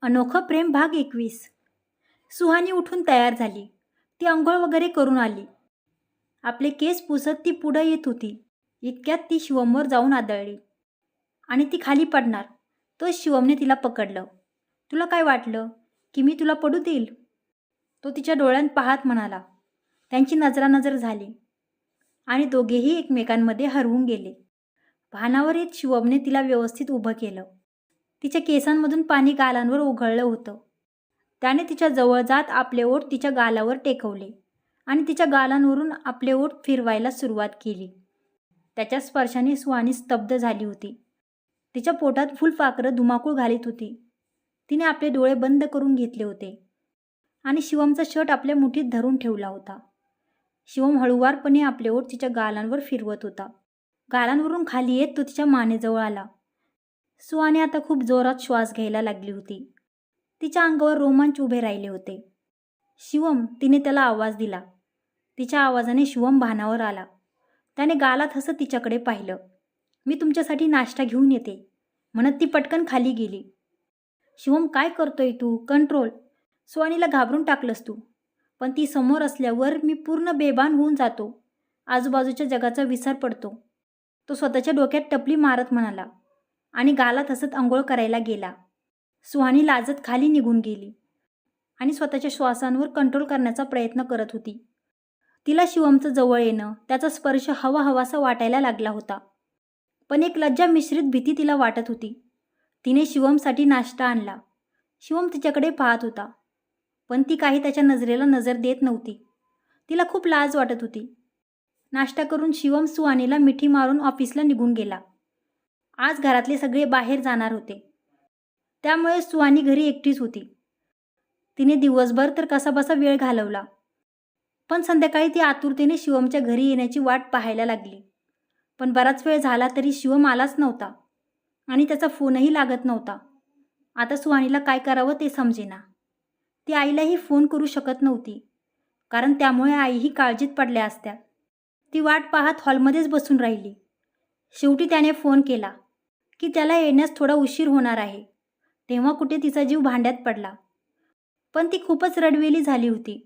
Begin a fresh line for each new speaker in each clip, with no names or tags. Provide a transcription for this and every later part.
अनोखं प्रेम भाग 21. सुहानी उठून तयार झाली. ती अंघोळ वगैरे करून आली. आपले केस पुसत ती पुढं येत होती. इतक्यात ती शिवमवर जाऊन आदळली आणि ती खाली पडणार. तो शिवमने तिला पकडलं. तुला काय वाटलं की मी तुला पडू देईल? तो तिच्या डोळ्यात पाहत म्हणाला. त्यांची नजरानजर झाली आणि दोघेही एकमेकांमध्ये हरवून गेले. भानावर येत शिवमने तिला व्यवस्थित उभं केलं. तिच्या केसांमधून पाणी गालांवर ओघळलं होतं. त्याने तिच्या जवळ जात आपले ओठ तिच्या गालावर टेकवले आणि तिच्या गालांवरून आपले ओठ फिरवायला सुरुवात केली. त्याच्या स्पर्शाने सुहानी स्तब्ध झाली होती. तिच्या पोटात फुलपाखरं धुमाकूळ घालीत होती. तिने आपले डोळे बंद करून घेतले होते आणि शिवमचा शर्ट आपल्या मुठीत धरून ठेवला होता. शिवम हळूवारपणे आपले ओठ तिच्या गालांवर फिरवत होता. गालांवरून खाली येत तो तिच्या मानेजवळ आला. सुहानी आता खूप जोरात श्वास घ्यायला लागली होती. तिच्या अंगावर रोमांच उभे राहिले होते. शिवम, तिने त्याला आवाज दिला. तिच्या आवाजाने शिवम भानावर आला. त्याने गालात हसत तिच्याकडे पाहिलं. मी तुमच्यासाठी नाश्ता घेऊन येते, म्हणत ती पटकन खाली गेली. शिवम, काय करतोय तू? कंट्रोल. सुहानीला घाबरून टाकलंस तू. पण ती समोर असल्यावर मी पूर्ण बेभान होऊन जातो. आजूबाजूच्या जगाचा विसर पडतो. तो स्वतःच्या डोक्यात टपली मारत म्हणाला आणि गालात हसत अंघोळ करायला गेला. सुहानी लाजत खाली निघून गेली आणि स्वतःच्या श्वासांवर कंट्रोल करण्याचा प्रयत्न करत होती. तिला शिवमचं जवळ येणं, त्याचा स्पर्श हवा हवासा वाटायला लागला होता. पण एक लज्जा मिश्रित भीती तिला वाटत होती. तिने शिवमसाठी नाश्ता आणला. शिवम तिच्याकडे पाहत होता, पण ती काही त्याच्या नजरेला नजर देत नव्हती. तिला खूप लाज वाटत होती. नाश्ता करून शिवम सुहानीला मिठी मारून ऑफिसला निघून गेला. आज घरातले सगळे बाहेर जाणार होते, त्यामुळे सुहानी घरी एकटीच होती. तिने दिवसभर तर कसाबसा वेळ घालवला, पण संध्याकाळी ती आतुरतेने शिवमच्या घरी येण्याची वाट पाहायला लागली. पण बराच वेळ झाला तरी शिवम आलाच नव्हता आणि त्याचा फोनही लागत नव्हता. आता सुहानीला काय करावं ते समजेना. ती आईलाही फोन करू शकत नव्हती, कारण त्यामुळे आईही काळजीत पडल्या असत्या. ती वाट पाहत हॉलमध्येच बसून राहिली. शेवटी त्याने फोन केला की त्याला येण्यास थोडा उशीर होणार आहे. तेव्हा कुठे तिचा जीव भांड्यात पडला. पण ती खूपच रडवेली झाली होती.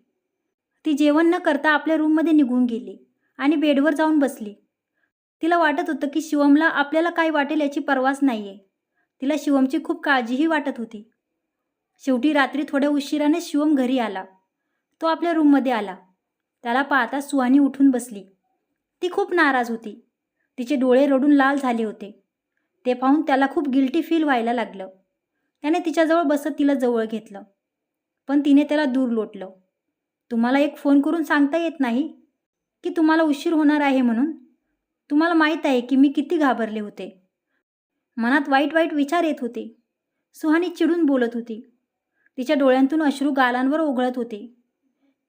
ती जेवण न करता आपल्या रूममध्ये निघून गेली आणि बेडवर जाऊन बसली. तिला वाटत होतं की शिवमला आपल्याला काय वाटेल याची पर्वाच नाहीये. तिला शिवमची खूप काळजीही वाटत होती. शेवटी रात्री थोड्या उशिराने शिवम घरी आला. तो आपल्या रूममध्ये आला. त्याला पाहता सुहानी उठून बसली. ती खूप नाराज होती. तिचे डोळे रडून लाल झाले होते. ते पाहून त्याला खूप गिल्टी फील व्हायला लागलं. त्याने तिच्याजवळ बसत तिला जवळ घेतलं, पण तिने त्याला दूर लोटलं. तुम्हाला एक फोन करून सांगता येत नाही की तुम्हाला उशीर होणार आहे म्हणून? तुम्हाला माहीत आहे की मी किती घाबरले होते. मनात वाईट वाईट विचार येत होते. सुहानी चिडून बोलत होती. तिच्या डोळ्यांतून अश्रू गालांवर ओघळत होते.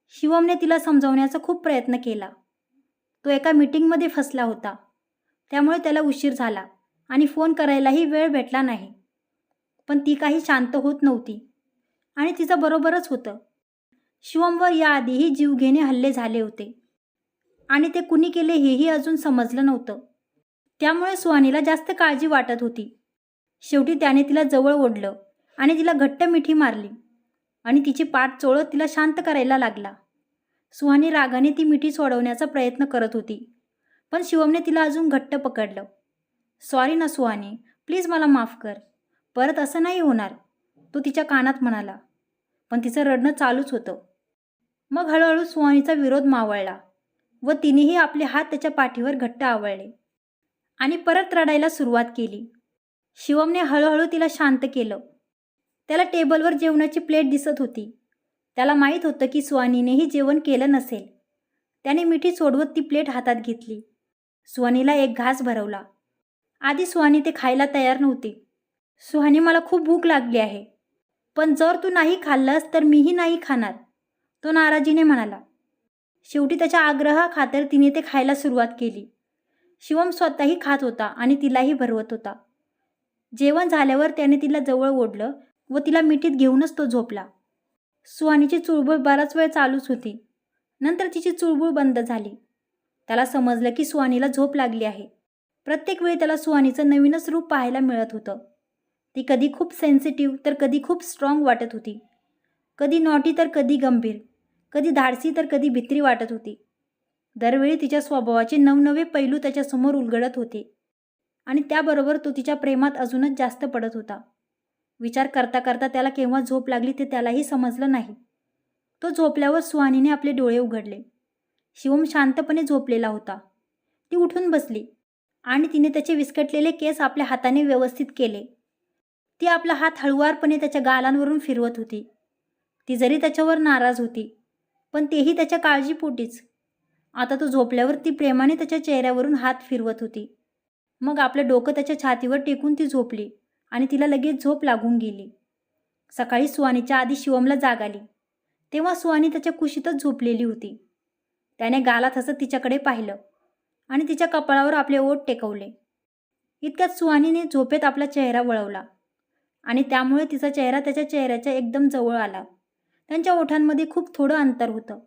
शिवमने तिला समजावण्याचा खूप प्रयत्न केला. तो एका मीटिंगमध्ये फसला होता, त्यामुळे त्याला उशीर झाला आणि फोन करायलाही वेळ भेटला नाही. पण ती काही शांत होत नव्हती आणि तिचं बरोबरच होतं. शिवमवर याआधीही जीवघेणे हल्ले झाले होते आणि ते कुणी केले हेही अजून समजलं नव्हतं. त्यामुळे सुहानीला जास्त काळजी वाटत होती. शेवटी त्याने तिला जवळ ओढलं आणि तिला घट्ट मिठी मारली आणि तिची पाठ चोळत तिला शांत करायला लागला. सुहानी रागाने ती मिठी सोडवण्याचा प्रयत्न करत होती, पण शिवमने तिला अजून घट्ट पकडलं. सॉरी ना सुहानी, प्लीज मला माफ कर. परत असं नाही होणार, तो तिच्या कानात म्हणाला. पण तिचं रडणं चालूच होतं. मग हळूहळू सुहानीचा विरोध मावळला व तिनेही आपले हात त्याच्या पाठीवर घट्ट आवळले आणि परत रडायला सुरुवात केली. शिवमने हळूहळू तिला शांत केलं. त्याला टेबलवर जेवणाची प्लेट दिसत होती. त्याला माहीत होतं की सुहानीनेही जेवण केलं नसेल. त्याने मिठी सोडवत ती प्लेट हातात घेतली. सुहानीला एक घास भरवला. आधी सुहानी ते खायला तयार नव्हती. सुहानी, मला खूप भूक लागली आहे, पण जर तू नाही खाल्लंस तर मीही नाही खाणार, तो नाराजीने म्हणाला. शेवटी त्याच्या आग्रहाखातर तिने ते खायला सुरुवात केली. शिवम स्वतःही खात होता आणि तिलाही भरवत होता. जेवण झाल्यावर त्याने तिला जवळ ओढलं व तिला मिठीत घेऊनच तो झोपला. सुहानीची चुळबुळ बराच वेळ चालूच होती. नंतर तिची चुळबुळ बंद झाली. त्याला समजलं की सुहानीला झोप लागली आहे. प्रत्येक वेळी त्याला सुहानीचं नवीनच रूप पाहायला मिळत होतं. ती कधी खूप सेन्सिटिव्ह तर कधी खूप स्ट्रॉंग वाटत होती. कधी नॉटी तर कधी गंभीर, कधी धाडसी तर कधी भित्री वाटत होती. दरवेळी तिच्या स्वभावाचे नवनवे पैलू त्याच्यासमोर उलगडत होते आणि त्याबरोबर तो तिच्या प्रेमात अजूनच जास्त पडत होता. विचार करता करता त्याला केव्हा झोप लागली ते त्यालाही समजलं नाही. तो झोपल्यावर सुहानीने आपले डोळे उघडले. शिवम शांतपणे झोपलेला होता. ती उठून बसली आणि तिने त्याचे विस्कटलेले केस आपल्या हाताने व्यवस्थित केले. ती आपला हात हळुवारपणे त्याच्या गालांवरून फिरवत होती. ती जरी त्याच्यावर नाराज होती, पण तेही त्याच्या काळजीपोटीच. आता तो झोपल्यावर ती प्रेमाने त्याच्या चेहऱ्यावरून हात फिरवत होती. मग आपलं डोकं त्याच्या छातीवर टेकून ती झोपली आणि तिला लगेच झोप लागून गेली. सकाळी सुहानीच्या आधी शिवमला जाग आली. तेव्हा सुहानी त्याच्या कुशीतच झोपलेली होती. त्याने गालात हसत तिच्याकडे पाहिलं आणि तिच्या कपाळावर आपले ओठ टेकवले. इतक्यात सुहानीने झोपेत आपला चेहरा वळवला आणि त्यामुळे तिचा चेहरा त्याच्या चेहऱ्याच्या एकदम जवळ आला. त्यांच्या ओठांमध्ये खूप थोडं अंतर होतं.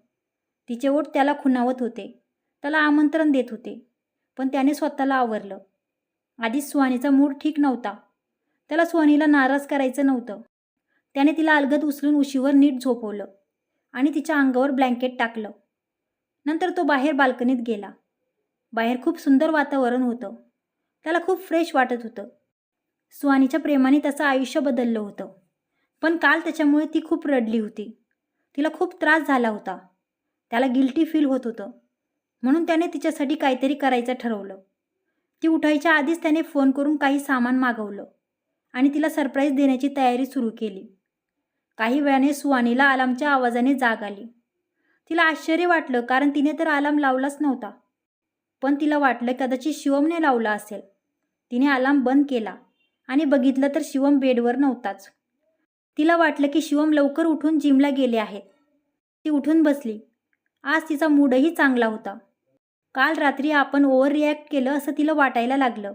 तिचे ओठ त्याला खुणावत होते, त्याला आमंत्रण देत होते, पण त्याने स्वतःला आवरलं. आधीच सुहानीचा मूड ठीक नव्हता. त्याला सुहानीला नाराज करायचं नव्हतं. त्याने तिला अलगद उचलून उशीवर नीट झोपवलं आणि तिच्या अंगावर ब्लँकेट टाकलं. नंतर तो बाहेर बाल्कनीत गेला. बाहेर खूप सुंदर वातावरण होतं. त्याला खूप फ्रेश वाटत होतं. सुहानीच्या प्रेमाने त्याचं आयुष्य बदललं होतं. पण काल त्याच्यामुळे ती खूप रडली होती. तिला खूप त्रास झाला होता. त्याला गिल्टी फील होत होतं. म्हणून त्याने तिच्यासाठी काहीतरी करायचं ठरवलं. ती उठायच्या आधीच त्याने फोन करून काही सामान मागवलं आणि तिला सरप्राईज देण्याची तयारी सुरू केली. काही वेळाने सुहानीला अलार्मच्या आवाजाने जाग आली. तिला आश्चर्य वाटलं, कारण तिने तर अलार्म लावलाच नव्हता. पण तिला वाटलं कदाचित शिवमने लावला असेल. तिने अलार्म बंद केला आणि बघितलं तर शिवम बेडवर नव्हताच. तिला वाटलं की शिवम लवकर उठून जिमला गेले आहेत. ती उठून बसली. आज तिचा मूडही चांगला होता. काल रात्री आपण ओव्हर रिॲक्ट केलं असं तिला वाटायला लागलं.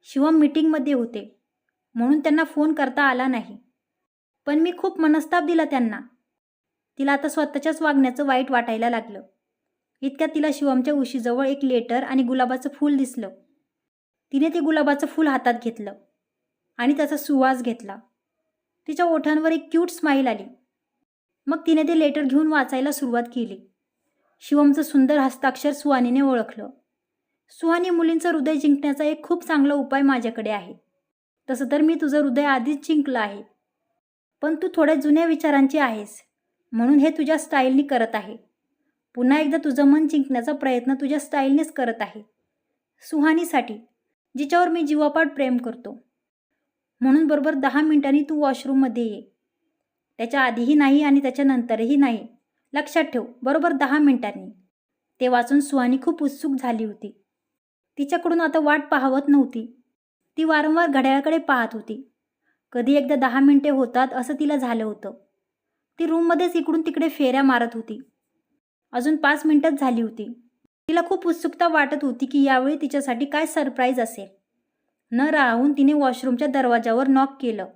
शिवम मीटिंगमध्ये होते म्हणून त्यांना फोन करता आला नाही. पण मी खूप मनस्ताप दिला त्यांना. तिला आता स्वतःच्याच वागण्याचं वाईट वाटायला लागलं. इतक्यात तिला शिवमच्या उशीजवळ एक लेटर आणि गुलाबाचं फूल दिसलं. तिने ते गुलाबाचं फूल हातात घेतलं आणि त्याचा सुवास घेतला. तिच्या ओठांवर एक क्यूट स्माईल आली. मग तिने ते लेटर घेऊन वाचायला सुरुवात केली. शिवमचं सुंदर हस्ताक्षर सुहानीने ओळखलं. सुहानी, मुलींचं हृदय जिंकण्याचा एक खूप चांगला उपाय माझ्याकडे आहे. तसं तर मी तुझं हृदय आधीच जिंकलं आहे, पण तू थोड्या जुन्या विचारांची आहेस, म्हणून हे तुझ्या स्टाईलनी करत आहे. पुन्हा एकदा तुझं मन जिंकण्याचा प्रयत्न तुझ्या स्टाईलनेच करत आहे. सुहानीसाठी, जिच्यावर मी जीवापाड प्रेम करतो. म्हणून बरोबर 10 मिनिटांनी तू वॉशरूममध्ये ये. त्याच्या आधीही नाही आणि त्याच्यानंतरही नाही. लक्षात ठेव, बरोबर 10 मिनिटांनी. ते वाचून सुहानी खूप उत्सुक झाली होती. तिच्याकडून आता वाट पाहवत नव्हती. ती वारंवार घड्याळाकडे पाहत होती. कधी एकदा 10 मिनिटे होतात असं तिला झालं होतं. ती रूममध्येच इकडून तिकडे फेऱ्या मारत होती. अजून 5 मिनिटच झाली होती. तिला खूप उत्सुकता वाटत होती की यावेळी तिच्यासाठी काय सरप्राईज असेल. न राहून तिने वॉशरूमच्या दरवाजावर नॉक केलं.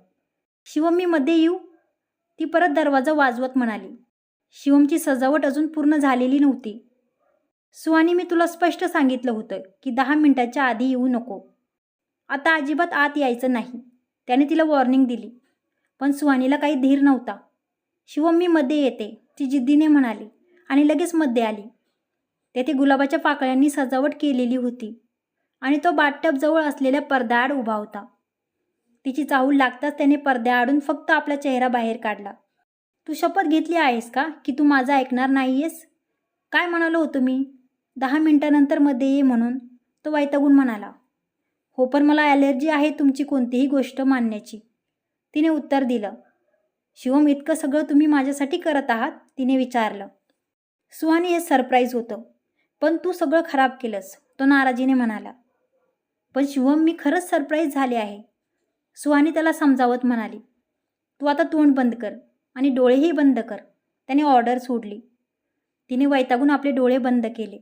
शिवम, मी मध्ये येऊ? ती परत दरवाजा वाजवत म्हणाली. शिवमची सजावट अजून पूर्ण झालेली नव्हती. सुहानी, मी तुला स्पष्ट सांगितलं होतं की 10 मिनिटाच्या आधी येऊ नको. आता अजिबात आत यायचं नाही. त्याने तिला वॉर्निंग दिली. पण सुहानीला काही धीर नव्हता. शिवम, मी मध्ये येते, ती जिद्दीने म्हणाली आणि लगेच मध्ये आली. तेथे गुलाबाच्या पाकळ्यांनी सजावट केलेली होती आणि तो बाथटबजवळ असलेल्या पडद्याआड उभा होता. तिची चाहूल लागताच त्याने पडद्याआडून फक्त आपला चेहरा बाहेर काढला. तू शपथ घेतली आहेस का की तू माझं ऐकणार नाहीयेस? काय म्हणालो होतो मी? 10 मिनिटानंतर मध्ये ये म्हणून, तो वैतागून म्हणाला. हो, पण मला ॲलर्जी आहे तुमची कोणतीही गोष्ट मानण्याची, तिने उत्तर दिलं. शिवम, इतकं सगळं तुम्ही माझ्यासाठी करत आहात? तिने विचारलं. सुहानी, हे सरप्राईज होतं, पण तू सगळं खराब केलंस, तो नाराजीने म्हणाला. पण शिवम, मी खरंच सरप्राईज झाले आहे, सुहानी त्याला समजावत म्हणाली. तू आता तोंड बंद कर आणि डोळेही बंद कर, त्याने ऑर्डर सोडली. तिने वैतागून आपले डोळे बंद केले.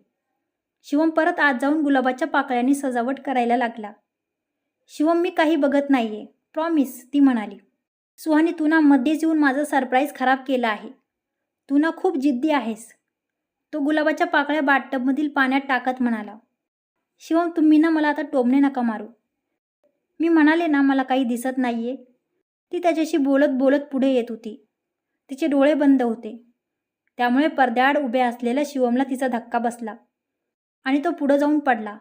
शिवम परत आत जाऊन गुलाबाच्या पाकळ्यांनी सजावट करायला लागला. शिवम, मी काही बघत नाहीये, प्रॉमिस, ती म्हणाली. सुहानी, तू ना मध्येच येऊन माझं सरप्राईज खराब केलं आहे. तू ना खूप जिद्दी आहेस, तो गुलाबाच्या पाकळ्या बाथटबमधील पाण्यात टाकत म्हणाला. शिवम, तुम्ही ना मला आता टोमणे नका मारू. मी म्हणाले ना मला काही दिसत नाहीये. ती त्याच्याशी बोलत बोलत पुढे येत होती. तिचे डोळे बंद होते. त्यामुळे पडद्याआड उभ्या असलेल्या शिवमला तिचा धक्का बसला आणि तो पुढे जाऊन पडला.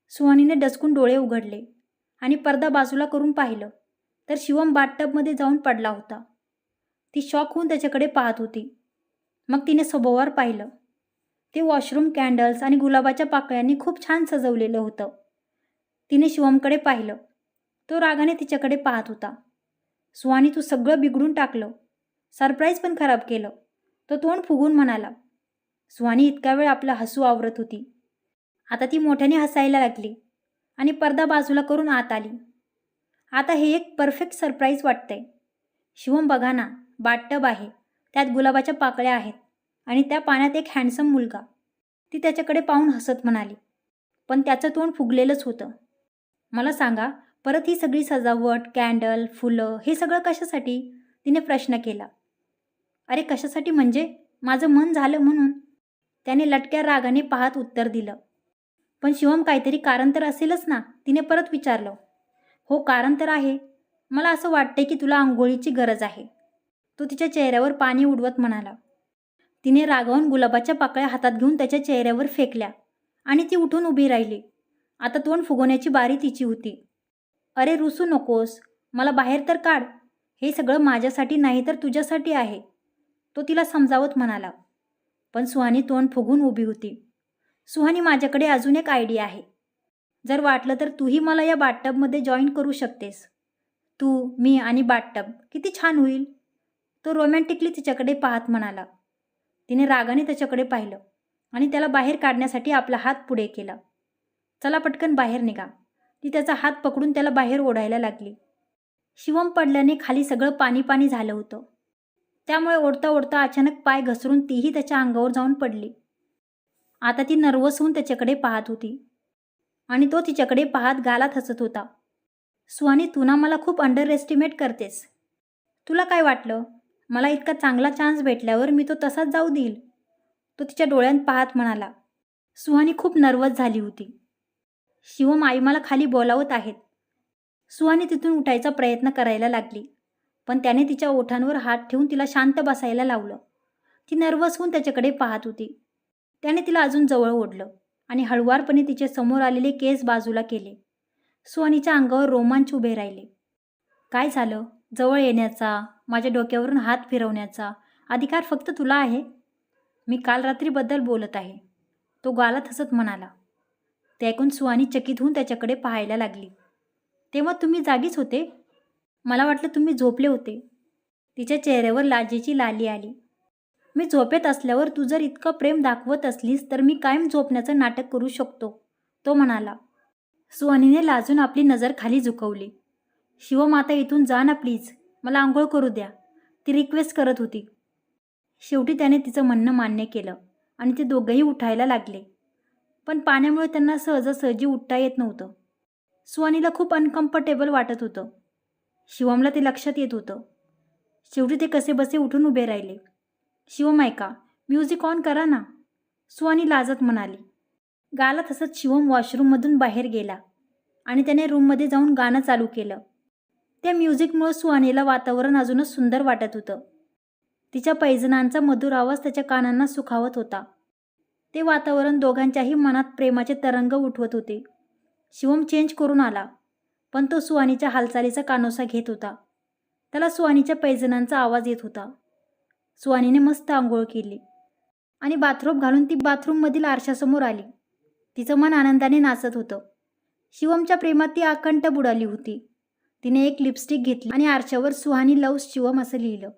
सुहानीने डचकून डोळे उघडले आणि पडदा बाजूला करून पाहिलं तर शिवम बाथटबमध्ये जाऊन पडला होता. ती शॉक होऊन त्याच्याकडे पाहत होती. मग तिने सभोवार पाहिलं. ते वॉशरूम कॅन्डल्स आणि गुलाबाच्या पाकळ्यांनी खूप छान सजवलेलं होतं. तिने शिवमकडे पाहिलं. तो रागाने तिच्याकडे पाहत होता. सुहानी, तू सगळं बिघडून टाकलं. सरप्राईज पण खराब केलं. तो तोंड फुगून म्हणाला. सुहानी इतका वेळ आपलं हसू आवरत होती. आता ती मोठ्याने हसायला लागली आणि पडदा बाजूला करून आत आली. आता हे एक परफेक्ट सरप्राईज वाटतंय. शिवम, बघा ना, बाथटब आहे, त्यात गुलाबाच्या पाकळ्या आहेत आणि त्या पाण्यात एक हँडसम मुलगा. ती त्याच्याकडे पाहून हसत म्हणाली. पण त्याचं तोंड फुगलेलंच होतं. मला सांगा, परत ही सगळी सजावट, कॅन्डल, फुलं, हे सगळं कशासाठी? तिने प्रश्न केला. अरे कशासाठी म्हणजे? माझं मन झालं म्हणून, त्याने लटक्या रागाने पाहत उत्तर दिलं. पण शिवम, काहीतरी कारण तर असेलच ना? तिने परत विचारलं. हो, कारण तर आहे. मला असं वाटतंय की तुला आंघोळीची गरज आहे. तो तिच्या चेहऱ्यावर पाणी उडवत म्हणाला. तिने रागावून गुलाबाच्या पाकळ्या हातात घेऊन त्याच्या चेहऱ्यावर फेकल्या आणि ती उठून उभी राहिली. आता तोंड फुगवण्याची बारी तिची होती. अरे रुसू नकोस, मला बाहेर तर काढ. हे सगळं माझ्यासाठी नाही तर तुझ्यासाठी आहे, तो तिला समजावत म्हणाला. पण सुहानी तोंड फुगून उभी होती. सुहानी, माझ्याकडे अजून एक आयडिया आहे. जर वाटलं तर तूही मला या बाथटबमध्ये जॉईन करू शकतेस. तू, मी आणि बाथटब, किती छान होईल. तो रोमॅन्टिकली तिच्याकडे पाहत म्हणाला. तिने रागाने त्याच्याकडे पाहिलं आणि त्याला बाहेर काढण्यासाठी आपला हात पुढे केला. चला पटकन बाहेर निघा. ती त्याचा हात पकडून त्याला बाहेर ओढायला लागली. शिवम पडल्याने खाली सगळं पाणी पाणी झालं होतं. त्यामुळे ओढता ओढता अचानक पाय घसरून तीही त्याच्या अंगावर जाऊन पडली. आता ती नर्वस होऊन त्याच्याकडे पाहत होती आणि तो तिच्याकडे पाहत गालात हसत होता. सुहानी, तू ना मला खूप अंडर एस्टिमेट करतेस. तुला काय वाटलं? मला इतका चांगला चान्स भेटल्यावर मी तो तसाच जाऊ देईल, तो तिच्या डोळ्यात पाहत म्हणाला. सुहानी खूप नर्वस झाली होती. शिवम, आई मला खाली बोलावत आहेत. सुहानी तिथून उठायचा प्रयत्न करायला लागली, पण त्याने तिच्या ओठांवर हात ठेवून तिला शांत बसायला लावलं. ती नर्वस होऊन त्याच्याकडे पाहत होती. त्याने तिला अजून जवळ ओढलं आणि हळुवारपणे तिचे समोर आलेले केस बाजूला केले. सुहानीच्या अंगावर रोमांच उभे राहिले. काय झालं? जवळ येण्याचा, माझ्या डोक्यावरून हात फिरवण्याचा अधिकार फक्त तुला आहे. मी काल रात्रीबद्दल बोलत आहे, तो गालात हसत म्हणाला. ते ऐकून सुहानी चकित होऊन त्याच्याकडे पाहायला लागली. तेव्हा तुम्ही जागीच होते? मला वाटलं तुम्ही झोपले होते. तिच्या चेहऱ्यावर लाजेची लाली आली. मी झोपेत असल्यावर तू जर इतकं प्रेम दाखवत असलीस तर मी कायम झोपण्याचं नाटक करू शकतो, तो म्हणाला. सुहानीने लाजून आपली नजर खाली झुकवली. शिवम, आता इथून जा ना प्लीज, मला आंघोळ करू द्या, ती रिक्वेस्ट करत होती. शेवटी त्याने तिचं म्हणणं मान्य केलं आणि ते दोघंही उठायला लागले. पण पाण्यामुळे त्यांना सहजासहजी उठता येत नव्हतं. सुहानीला खूप अनकम्फर्टेबल वाटत होतं. शिवमला ते लक्षात येत होतं. शेवटी ते कसेबसे उठून उभे राहिले. शिवम, ऐका, म्युझिक ऑन करा ना, सुहानी लाजत म्हणाली. गालात हसत शिवम वॉशरूममधून बाहेर गेला आणि त्याने रूममध्ये जाऊन गाणं चालू केलं. त्या म्युझिकमुळे सुहानीला वातावरण अजूनच सुंदर वाटत होतं. तिच्या पैजणांचा मधुर आवाज त्याच्या कानांना सुखावत होता. ते वातावरण दोघांच्याही मनात प्रेमाचे तरंग उठवत होते. शिवम चेंज करून आला, पण तो सुहानीच्या हालचालीचा कानोसा घेत होता. त्याला सुहानीच्या पैजणांचा आवाज येत होता. सुहानीने मस्त आंघोळ केली आणि बाथरोब घालून ती बाथरूममधील आरशासमोर आली. तिचं मन आनंदाने नाचत होतं. शिवमच्या प्रेमात ती आकंठ बुडाली होती. तिने एक लिपस्टिक घेतली आणि आरशावर सुहानी लव्स शिवम असं लिहिलं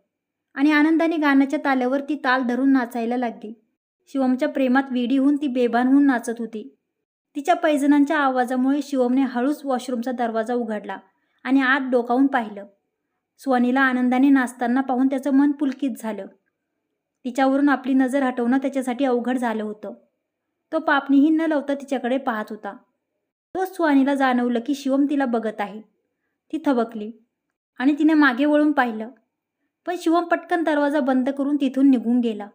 आणि आनंदाने गाण्याच्या तालावर ती ताल धरून नाचायला लागली. शिवमच्या प्रेमात वेडी होऊन ती बेभान होऊन नाचत होती. तिच्या पैजणांच्या आवाजामुळे शिवमने हळूच वॉशरूमचा दरवाजा उघडला आणि आत डोकावून पाहिलं. सुहानीला आनंदाने नाचताना पाहून त्याचं मन पुलकित झालं. तिच्यावरून आपली नजर हटवणं त्याच्यासाठी अवघड झालं होतं. तो पापणीही न लावता तिच्याकडे पाहत होता. तोच सुहानीला जाणवलं की शिवम तिला बघत आहे. ती थबकली आणि तिने मागे वळून पाहिलं, पण शिवम पटकन दरवाजा बंद करून तिथून निघून गेला.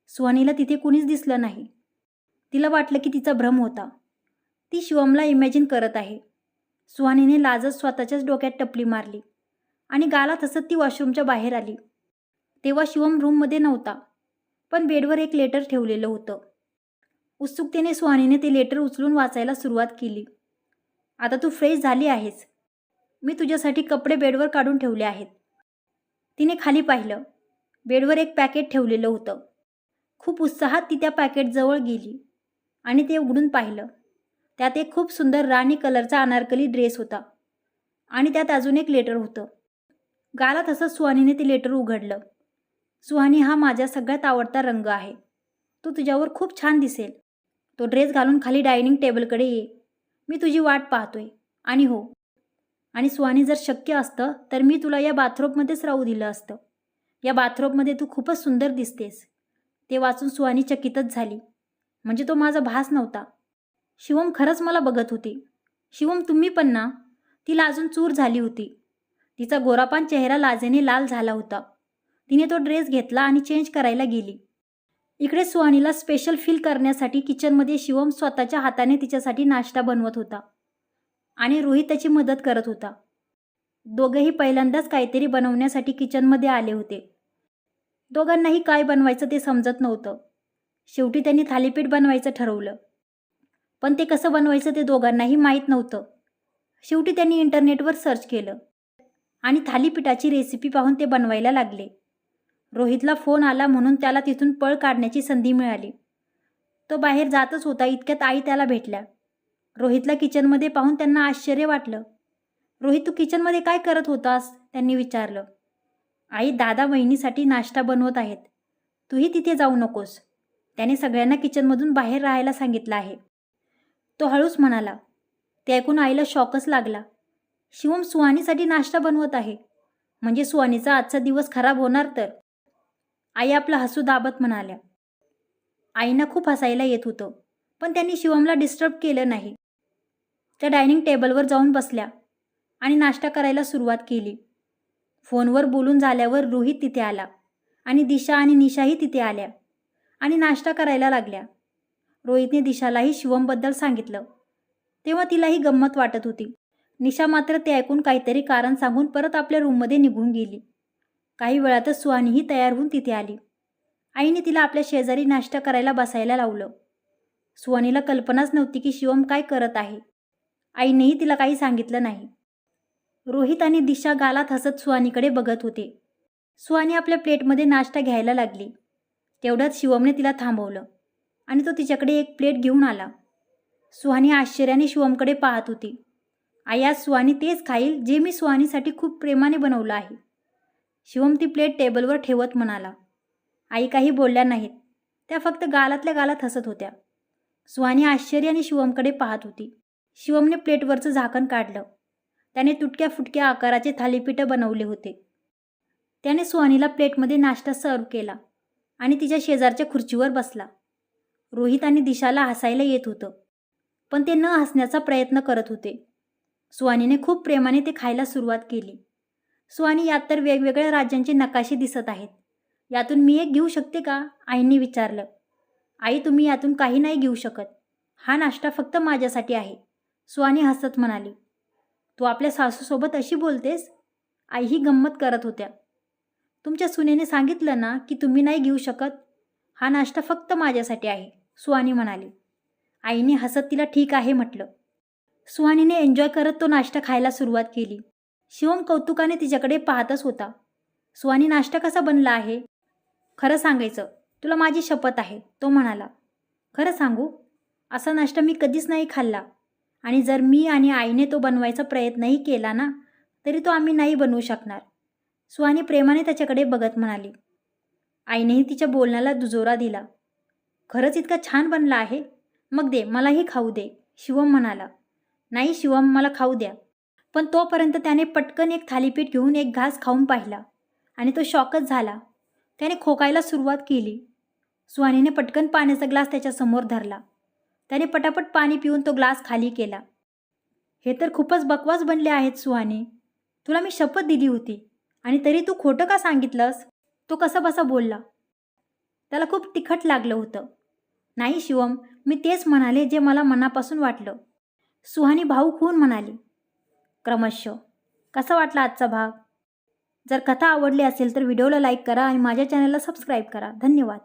सुहानीला तिथे कुणीच दिसलं नाही. तिला वाटलं की तिचा भ्रम होता. ती शिवमला इमॅजिन करत आहे. सुहानीने लाजत स्वतःच्याच डोक्यात टपली मारली आणि गालात हसत ती वॉशरूमच्या बाहेर आली. तेव्हा शिवम रूममध्ये नव्हता, पण बेडवर एक लेटर ठेवलेलं होतं. उत्सुकतेने सुहानीने ते लेटर उचलून वाचायला सुरुवात केली. आता तू फ्रेश झाली आहेस. मी तुझ्यासाठी कपडे बेडवर काढून ठेवले आहेत. तिने खाली पाहिलं. बेडवर एक पॅकेट ठेवलेलं होतं. खूप उत्साहात ती त्या पॅकेटजवळ गेली आणि ते उघडून पाहिलं. त्यात एक खूप सुंदर राणी कलरचा अनारकली ड्रेस होता आणि त्यात अजून एक लेटर होतं. गालात हसत सुहानीने ते लेटर उघडलं. सुहानी, हा माझा सगळ्यात आवडता रंग आहे. तो तुझ्यावर खूप छान दिसेल. तो ड्रेस घालून खाली डायनिंग टेबलकडे ये. मी तुझी वाट पाहतोय. आणि हो, आणि सुहानी, जर शक्य असतं तर मी तुला या बाथरोबमध्येच राहू दिलं असतं. या बाथरोबमध्ये तू खूपच सुंदर दिसतेस. ते वाचून सुहानी चकितच झाली. म्हणजे तो माझा भास नव्हता. शिवम खरंच मला बघत होती. शिवम, तुम्ही पण ना? तिला अजून चूर झाली होती. तिचा गोरापान चेहरा लाजेने लाल झाला होता. तिने तो ड्रेस घेतला आणि चेंज करायला गेली. इकडे सुहानीला स्पेशल फील करण्यासाठी किचनमध्ये शिवम स्वतःच्या हाताने तिच्यासाठी नाश्ता बनवत होता आणि रोहित त्याची मदत करत होता. दोघंही पहिल्यांदाच काहीतरी बनवण्यासाठी किचनमध्ये आले होते. दोघांनाही काय बनवायचं ते समजत नव्हतं. शेवटी त्यांनी थालीपीठ बनवायचं ठरवलं. पण ते कसं बनवायचं ते दोघांनाही माहीत नव्हतं. शेवटी त्यांनी इंटरनेटवर सर्च केलं आणि थालीपीठाची रेसिपी पाहून ते बनवायला लागले. रोहितला फोन आला म्हणून त्याला तिथून पळ काढण्याची संधी मिळाली. तो बाहेर जातच होता इतक्यात आई त्याला भेटल्या. रोहितला किचनमध्ये पाहून त्यांना आश्चर्य वाटलं. रोहित, तू किचनमध्ये काय करत होतास? त्यांनी विचारलं. आई, दादा वहिनीसाठी नाश्ता बनवत आहेत. तूही तिथे जाऊ नकोस. त्याने सगळ्यांना किचनमधून बाहेर राहायला सांगितलं आहे. तो हळूच म्हणाला. ते ऐकून आईला शॉकच लागला. शिवम सुहानीसाठी नाश्ता बनवत आहे, म्हणजे सुहानीचा आजचा दिवस खराब होणार तर. आई आपलं हसू दाबत म्हणाल्या. आईंना खूप हसायला येत होतं, पण त्यांनी शिवमला डिस्टर्ब केलं नाही. त्या डायनिंग टेबलवर जाऊन बसल्या आणि नाश्ता करायला सुरुवात केली. फोनवर बोलून झाल्यावर रोहित तिथे आला आणि दिशा आणि निशाही तिथे आल्या आणि नाश्ता करायला लागल्या. रोहितने दिशालाही शिवमबद्दल सांगितलं. तेव्हा तिलाही गंमत वाटत होती. निशा मात्र ते ऐकून काहीतरी कारण सांगून परत आपल्या रूममध्ये निघून गेली. काही वेळातच सुहानीही तयार होऊन तिथे आली. आईने तिला आपल्या शेजारी नाश्ता करायला बसायला लावलं. सुहानीला कल्पनाच नव्हती की शिवम काय करत आहे. आईनेही तिला काही सांगितलं नाही. रोहित आणि दिशा गालात हसत सुहानीकडे बघत होते. सुहानी आपल्या प्लेटमध्ये नाश्ता घ्यायला लागली. तेवढ्यात शिवमने तिला थांबवलं आणि तो तिच्याकडे एक प्लेट घेऊन आला. सुहानी आश्चर्याने शिवमकडे पाहत होती. आई, आज सुहानी तेच खाईल जे मी सुहानीसाठी खूप प्रेमाने बनवलं आहे. शिवम ती प्लेट टेबलवर ठेवत म्हणाला. आई काही बोलल्या नाहीत. त्या फक्त गालातल्या गालात हसत होत्या. सुहानी आश्चर्याने शिवमकडे पाहत होती. शिवमने प्लेटवरचं झाकण काढलं. त्याने तुटक्या फुटक्या आकाराचे थालीपीठं बनवले होते. त्याने सुहानीला प्लेटमध्ये नाश्ता सर्व केला आणि तिच्या शेजारच्या खुर्चीवर बसला. रोहित आणि दिशाला हसायला येत होतं, पण ते न हसण्याचा प्रयत्न करत होते. सुहानीने खूप प्रेमाने ते खायला सुरुवात केली. सुहानी, यात तर वेगवेगळ्या राज्यांचे नकाशे दिसत आहेत. यातून मी एक घेऊ शकते का? आईंनी विचारलं. आई, तुम्ही यातून काही नाही घेऊ शकत. हा नाश्ता फक्त माझ्यासाठी आहे, सुहानी हसत म्हणाली. तू आपल्या सासूसोबत अशी बोलतेस? आईही गंमत करत होत्या. तुमच्या सुनेने सांगितलं ना की तुम्ही नाही घेऊ शकत. हा नाश्ता फक्त माझ्यासाठी आहे, सुहानी म्हणाली. आईने हसत तिला ठीक आहे म्हटलं. सुहानीने एन्जॉय करत तो नाश्ता खायला सुरुवात केली. शिवम कौतुकाने तिच्याकडे पाहतच होता. सुहानी, नाश्ता कसा बनला आहे? खरं सांगायचं, तुला माझी शपथ आहे, तो म्हणाला. खरं सांगू? असा नाश्ता मी कधीच नाही खाल्ला आणि जर मी आणि आईने तो बनवायचा प्रयत्नही केला ना तरी तो आम्ही नाही बनवू शकणार, सुहानी प्रेमाने त्याच्याकडे बघत म्हणाली. आईनेही तिच्या बोलण्याला दुजोरा दिला. खरंच इतका छान बनला आहे? मग दे, मलाही खाऊ दे, शिवम म्हणाला. नाही शिवम, मला खाऊ द्या. पण तोपर्यंत त्याने पटकन एक थालीपीठ घेऊन एक घास खाऊन पाहिला आणि तो शॉकच झाला. त्याने खोकायला सुरुवात केली. सुहानीने पटकन पाण्याचा ग्लास त्याच्यासमोर धरला. त्याने पटापट पाणी पिऊन तो ग्लास खाली केला. हे तर खूपच बकवास बनले आहेत सुहानी. तुला मी शपथ दिली होती आणि तरी तू खोटं का सांगितलंस? तो कसा बसा बोलला. त्याला खूप तिखट लागलं होतं. नाही शिवम, मी तेच म्हणाले जे मला मनापासून वाटलं, सुहानी भावूक होऊन म्हणाली. क्रमशः. कसा वाटला आजचा भाग? जर कथा आवडली असेल तर व्हिडिओला लाईक करा आणि माझ्या चॅनलला सबस्क्राईब करा. धन्यवाद.